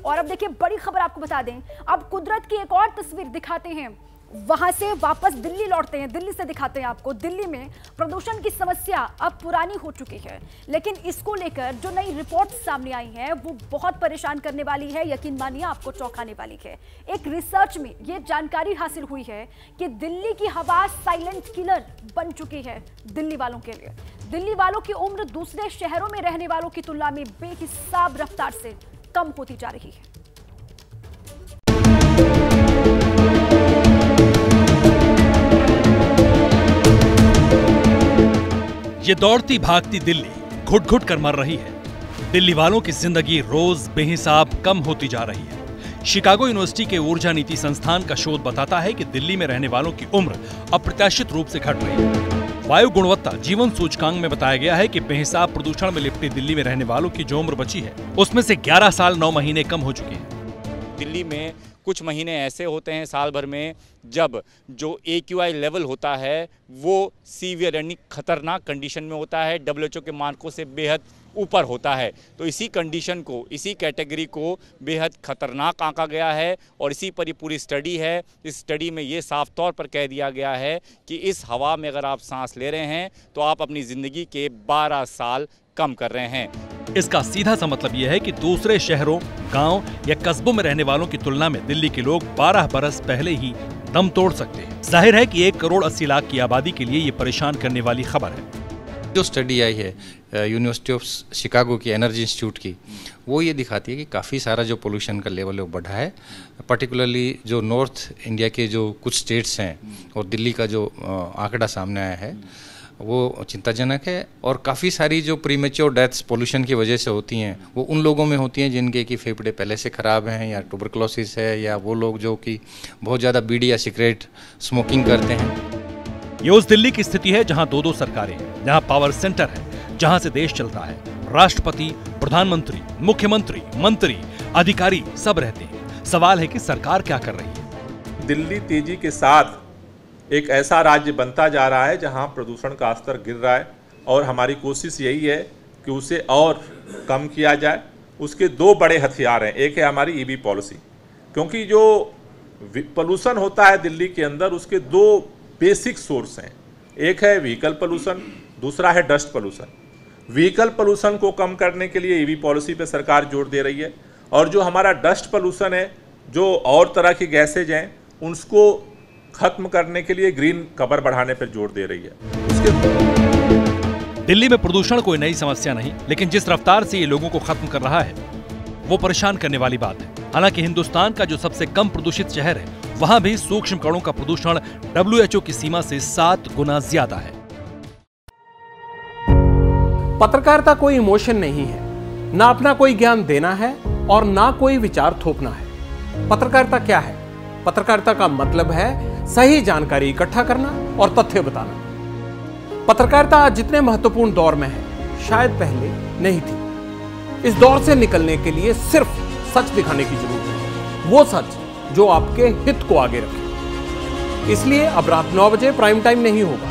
और अब देखिए बड़ी खबर आपको बता दें, अब कुदरत की एक और तस्वीर दिखाते हैं, वहां से वापस दिल्ली लौटते हैं, दिल्ली से दिखाते हैं आपको। दिल्ली में प्रदूषण की समस्या अब पुरानी हो चुकी है, लेकिन इसको लेकर जो नई रिपोर्ट सामने आई है वो बहुत परेशान करने वाली है, यकीन मानिए आपको चौंकाने वाली है। एक रिसर्च में ये जानकारी हासिल हुई है कि दिल्ली की हवा साइलेंट किलर बन चुकी है दिल्ली वालों के लिए। दिल्ली वालों की उम्र दूसरे शहरों में रहने वालों की तुलना में बेहिसाब रफ्तार से कम होती जा रही है। ये दौड़ती भागती दिल्ली घुट घुट कर मर रही है। दिल्ली वालों की जिंदगी रोज बेहिसाब कम होती जा रही है। शिकागो यूनिवर्सिटी के ऊर्जा नीति संस्थान का शोध बताता है कि दिल्ली में रहने वालों की उम्र अप्रत्याशित रूप से घट रही है। वायु गुणवत्ता जीवन सूचकांक में बताया गया है कि बेहिसाब प्रदूषण में लिपटी दिल्ली में रहने वालों की जो उम्र बची है उसमें से 11 साल 9 महीने कम हो चुके हैं। दिल्ली में कुछ महीने ऐसे होते हैं साल भर में जब जो AQI लेवल होता है वो सीवियर यानी खतरनाक कंडीशन में होता है, WHO के मानकों से बेहद ऊपर होता है। तो इसी कंडीशन को, इसी कैटेगरी को बेहद खतरनाक आंका गया है और इसी पर ही पूरी स्टडी है। इस स्टडी में ये साफ तौर पर कह दिया गया है कि इस हवा में अगर आप सांस ले रहे हैं तो आप अपनी ज़िंदगी के 12 साल कम कर रहे हैं। इसका सीधा सा मतलब यह है कि दूसरे शहरों, गांव या कस्बों में रहने वालों की तुलना में दिल्ली के लोग 12 बरस पहले ही दम तोड़ सकते हैं। जाहिर है कि 1 करोड़ 80 लाख की आबादी के लिए ये परेशान करने वाली खबर है। जो स्टडी आई है यूनिवर्सिटी ऑफ शिकागो की एनर्जी इंस्टीट्यूट की, वो ये दिखाती है कि काफ़ी सारा जो पोल्यूशन का लेवल है वो बढ़ा है। पर्टिकुलरली जो नॉर्थ इंडिया के जो कुछ स्टेट्स हैं और दिल्ली का जो आंकड़ा सामने आया है वो चिंताजनक है। और काफ़ी सारी जो प्रीमेच्योर डेथ्स पोल्यूशन की वजह से होती हैं वो उन लोगों में होती हैं जिनके कि फेफड़े पहले से ख़राब हैं या ट्यूबरकुलोसिस है, या वो लोग जो कि बहुत ज़्यादा बीड़ी या सिगरेट स्मोकिंग करते हैं। ये उस दिल्ली की स्थिति है जहां 2 सरकारें हैं, जहां पावर सेंटर है, जहां से देश चलता है। राष्ट्रपति, प्रधानमंत्री, मुख्यमंत्री, मंत्री, अधिकारी सब रहते हैं। सवाल है कि सरकार क्या कर रही है। दिल्ली तेजी के साथ एक ऐसा राज्य बनता जा रहा है जहां प्रदूषण का स्तर गिर रहा है और हमारी कोशिश यही है कि उसे और कम किया जाए। उसके 2 बड़े हथियार हैं। एक है हमारी EV पॉलिसी, क्योंकि जो पोल्यूशन होता है दिल्ली के अंदर उसके 2 बेसिक सोर्स हैं। एक है व्हीकल पोल्यूशन, दूसरा है डस्ट पोल्यूशन। व्हीकल पोल्यूशन को कम करने के लिए EV पॉलिसी पे सरकार जोर दे रही है, और जो हमारा डस्ट पोल्यूशन है, जो और तरह की गैसेज हैं, उसको खत्म करने के लिए ग्रीन कवर बढ़ाने पर जोर दे रही है। दिल्ली में प्रदूषण कोई नई समस्या नहीं, लेकिन जिस रफ्तार से ये लोगों को खत्म कर रहा है वो परेशान करने वाली बात है। हालांकि हिंदुस्तान का जो सबसे कम प्रदूषित शहर है वहां भी सूक्ष्म कणों का प्रदूषण WHO की सीमा से 7 गुना ज्यादा है। पत्रकारिता कोई इमोशन नहीं है, ना अपना कोई ज्ञान देना है और ना कोई विचार थोपना है। पत्रकारिता क्या है? पत्रकारिता का मतलब है सही जानकारी इकट्ठा करना और तथ्य बताना। पत्रकारिता आज जितने महत्वपूर्ण दौर में है शायद पहले नहीं थी। इस दौर से निकलने के लिए सिर्फ सच दिखाने की जरूरत है, वो सच जो आपके हित को आगे रखे। इसलिए अब रात 9 बजे प्राइम टाइम नहीं होगा,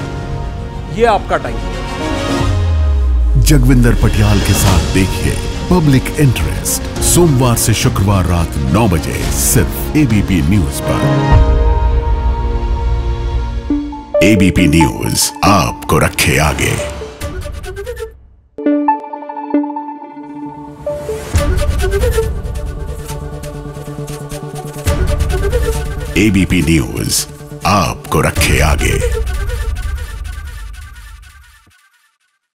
ये आपका टाइम है। जगविंदर पटियाल के साथ देखिए पब्लिक इंटरेस्ट, सोमवार से शुक्रवार रात 9 बजे सिर्फ ABP न्यूज पर। ABP न्यूज आपको रखे आगे। ABP न्यूज आपको रखे आगे।